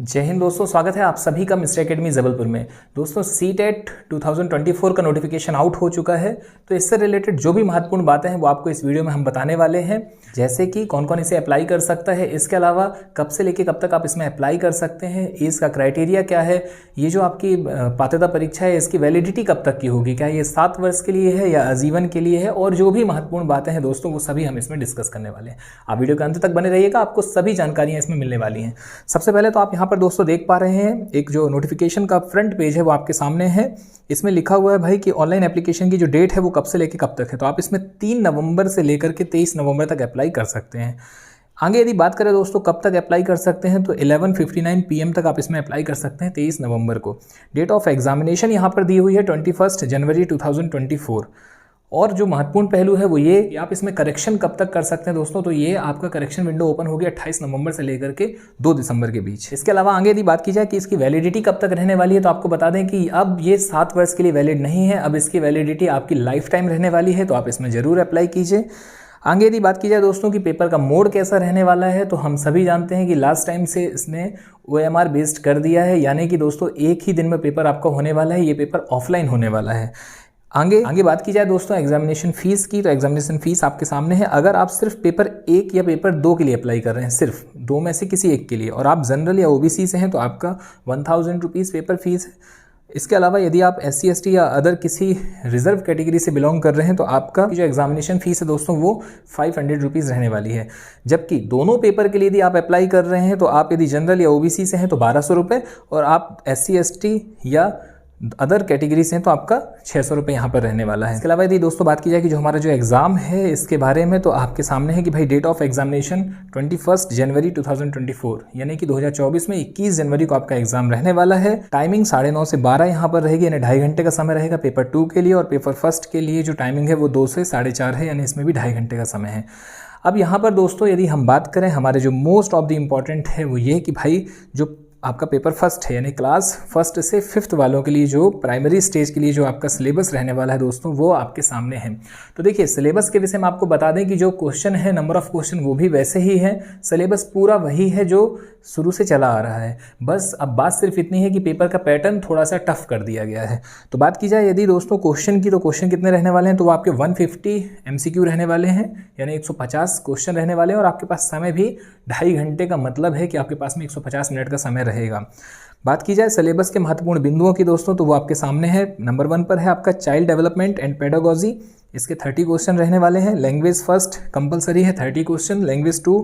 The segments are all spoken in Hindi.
जय हिंद दोस्तों, स्वागत है आप सभी का मिस्टर एकेडमी जबलपुर में। दोस्तों सीटेट 2024 का नोटिफिकेशन आउट हो चुका है, तो इससे रिलेटेड जो भी महत्वपूर्ण बातें हैं वो आपको इस वीडियो में हम बताने वाले हैं। जैसे कि कौन कौन इसे अप्लाई कर सकता है, इसके अलावा कब से लेके कब तक आप इसमें अप्लाई कर सकते हैं, इसका क्राइटेरिया क्या है, ये जो आपकी पात्रता परीक्षा है इसकी वैलिडिटी कब तक की होगी, क्या ये 7 वर्ष के लिए है या आजीवन के लिए है, और जो भी महत्वपूर्ण बातें हैं दोस्तों वो सभी हम इसमें डिस्कस करने वाले हैं। आप वीडियो के अंत तक बने रहिएगा, आपको सभी जानकारियाँ इसमें मिलने वाली हैं। सबसे पहले तो आप यहाँ पर दोस्तों देख पा रहे हैं एक जो नोटिफिकेशन का फ्रंट पेज है वो आपके सामने है। इसमें लिखा हुआ है भाई कि ऑनलाइन एप्लीकेशन की जो डेट है वो कब से लेकर कब तक है, तो आप इसमें 3 नवंबर से लेकर के 23 नवंबर तक अप्लाई कर सकते हैं। आगे यदि बात करें दोस्तों कब तक अप्लाई कर सकते हैं, तो 11:59 PM तक आप इसमें अप्लाई कर सकते हैं 23 नवंबर को। डेट ऑफ एग्जामिनेशन यहाँ पर दी हुई है 21 जनवरी 2024। और जो महत्वपूर्ण पहलू है वो ये कि आप इसमें करेक्शन कब तक कर सकते हैं दोस्तों, तो ये आपका करेक्शन विंडो ओपन होगी 28 नवंबर से लेकर के 2 दिसंबर के बीच। इसके अलावा आगे यदि बात की जाए कि इसकी वैलिडिटी कब तक रहने वाली है, तो आपको बता दें कि अब ये 7 वर्ष के लिए वैलिड नहीं है, अब इसकी वैलिडिटी आपकी लाइफ टाइम रहने वाली है, तो आप इसमें ज़रूर अप्लाई कीजिए। आगे यदि बात की जाए दोस्तों कि पेपर का मोड कैसा रहने वाला है, तो हम सभी जानते हैं कि लास्ट टाइम से इसने OMR बेस्ड कर दिया है, यानी कि दोस्तों एक ही दिन में पेपर आपका होने वाला है, ये पेपर ऑफलाइन होने वाला है। आगे बात की जाए दोस्तों एग्जामिनेशन फीस की, तो एग्जामिनेशन फीस आपके सामने है। अगर आप सिर्फ पेपर 1 या पेपर 2 के लिए अप्लाई कर रहे हैं, सिर्फ 2 में से किसी एक के लिए, और आप जनरल या OBC से हैं, तो आपका 1000 रुपीज़ पेपर फीस है। इसके अलावा यदि आप SC ST या अदर किसी रिजर्व कैटेगरी से बिलोंग कर रहे हैं, तो आपका जो एग्जामिनेशन फीस है दोस्तों वो 500 रुपीज़ रहने वाली है। जबकि दोनों पेपर के लिए यदि आप अप्लाई कर रहे हैं, तो आप यदि जनरल या OBC से हैं तो 1200 रुपये, और आप SC ST या अदर कैटेगरी से हैं तो आपका 600 रुपये यहाँ पर रहने वाला है। इसके अलावा यदि दोस्तों बात की जाए कि जो हमारा जो एग्ज़ाम है इसके बारे में, तो आपके सामने है कि भाई डेट ऑफ एग्जामिनेशन 21 जनवरी 2024, यानी कि 2024 में 21 जनवरी को आपका एग्जाम रहने वाला है। टाइमिंग 9:30 से 12 यहाँ पर रहेगी, यानी 2.5 घंटे का समय रहेगा पेपर 2 के लिए, और पेपर फर्स्ट के लिए जो टाइमिंग है वो 2 से 4:30 है, यानी इसमें भी 2.5 घंटे का समय है। अब यहाँ पर दोस्तों यदि हम बात करें, हमारे जो मोस्ट ऑफ द इम्पॉर्टेंट है वो ये कि भाई जो आपका पेपर फर्स्ट है, यानी क्लास 1 से 5th वालों के लिए जो प्राइमरी स्टेज के लिए जो आपका सिलेबस रहने वाला है दोस्तों, वो आपके सामने है। तो देखिए सिलेबस के विषय में आपको बता दें कि जो क्वेश्चन है, नंबर ऑफ क्वेश्चन वो भी वैसे ही है, सिलेबस पूरा वही है जो शुरू से चला आ रहा है। बस अब बात सिर्फ इतनी है कि पेपर का पैटर्न थोड़ा सा टफ कर दिया गया है। तो बात की जाए यदि दोस्तों क्वेश्चन की, तो क्वेश्चन कितने रहने वाले हैं, तो वो आपके 150 MCQ रहने वाले हैं, यानी 150 क्वेश्चन रहने वाले हैं, और आपके पास समय भी 2.5 घंटे का मतलब है कि आपके पास में 150 मिनट का समय रहेगा। बात की जाए सिलेबस के महत्वपूर्ण बिंदुओं की दोस्तों, तो वो आपके सामने है। नंबर 1 पर है आपका चाइल्ड डेवलपमेंट एंड पेडागोजी, इसके 30 क्वेश्चन रहने वाले हैं। लैंग्वेज फर्स्ट कंपलसरी है, 30 क्वेश्चन। Language 2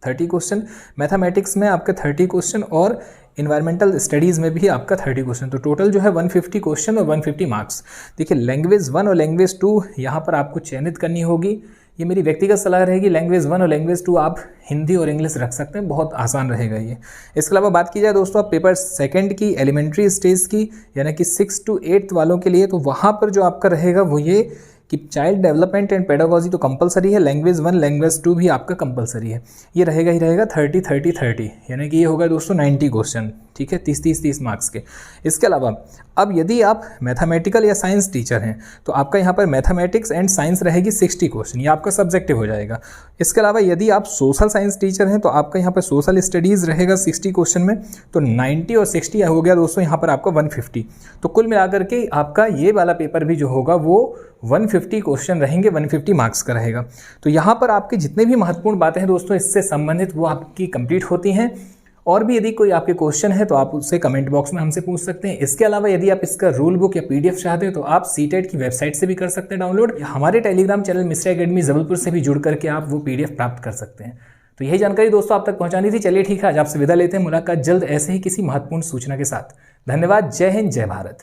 30 question. मैथमेटिक्स में आपके 30 क्वेश्चन, और इन्वायरमेंटल स्टडीज़ में भी आपका 30 क्वेश्चन। तो टोटल जो है 150 क्वेश्चन और 150 मार्क्स। देखिए लैंग्वेज 1 और लैंग्वेज 2 यहाँ पर आपको चयनित करनी होगी। ये मेरी व्यक्तिगत सलाह रहेगी, लैंग्वेज 1 और लैंग्वेज 2 आप हिंदी और इंग्लिश रख सकते हैं, बहुत आसान रहेगा ये। इसके अलावा बात की जाए दोस्तों आप पेपर 2 की एलिमेंट्री स्टेज की, यानी कि 6 to 8 वालों के लिए, तो वहाँ पर जो आपका रहेगा वो ये कि चाइल्ड डेवलपमेंट एंड पेडागोजी तो कंपलसरी है, लैंग्वेज 1 लैंग्वेज 2 भी आपका कंपलसरी है। ये रहेगा ही रहेगा 30-30-30, यानी कि ये होगा दोस्तों 90 क्वेश्चन, ठीक है, 30-30-30 मार्क्स के। इसके अलावा अब यदि आप मैथमेटिकल या साइंस टीचर हैं, तो आपका यहाँ पर मैथमेटिक्स एंड साइंस रहेगी 60 क्वेश्चन, ये आपका सब्जेक्टिव हो जाएगा। इसके अलावा यदि आप सोशल साइंस टीचर हैं, तो आपका यहाँ पर सोशल स्टडीज़ रहेगा 60 क्वेश्चन में, तो 90 और 60 हो गया दोस्तों यहाँ पर आपका 150। तो कुल मिलाकर के आपका ये वाला पेपर भी जो होगा वो 150 क्वेश्चन रहेंगे, 150 मार्क्स का रहेगा। तो यहाँ पर आपकी जितने भी महत्वपूर्ण बातें हैं दोस्तों इससे संबंधित वो आपकी कंप्लीट होती हैं। और भी यदि कोई आपके क्वेश्चन है तो आप उससे कमेंट बॉक्स में हमसे पूछ सकते हैं। इसके अलावा यदि आप इसका रूल बुक या PDF चाहते हैं तो आप सीटेट की वेबसाइट से भी कर सकते हैं डाउनलोड, या हमारे Telegram channel mister academy Jabalpur से भी जुड़ करके आप वो PDF प्राप्त कर सकते हैं। तो यही जानकारी दोस्तों आप तक पहुंचानी थी। चलिए ठीक है, आज आपसे विदा लेते हैं, मुलाकात जल्द ऐसे ही किसी महत्वपूर्ण सूचना के साथ। धन्यवाद, जय हिंद, जय भारत।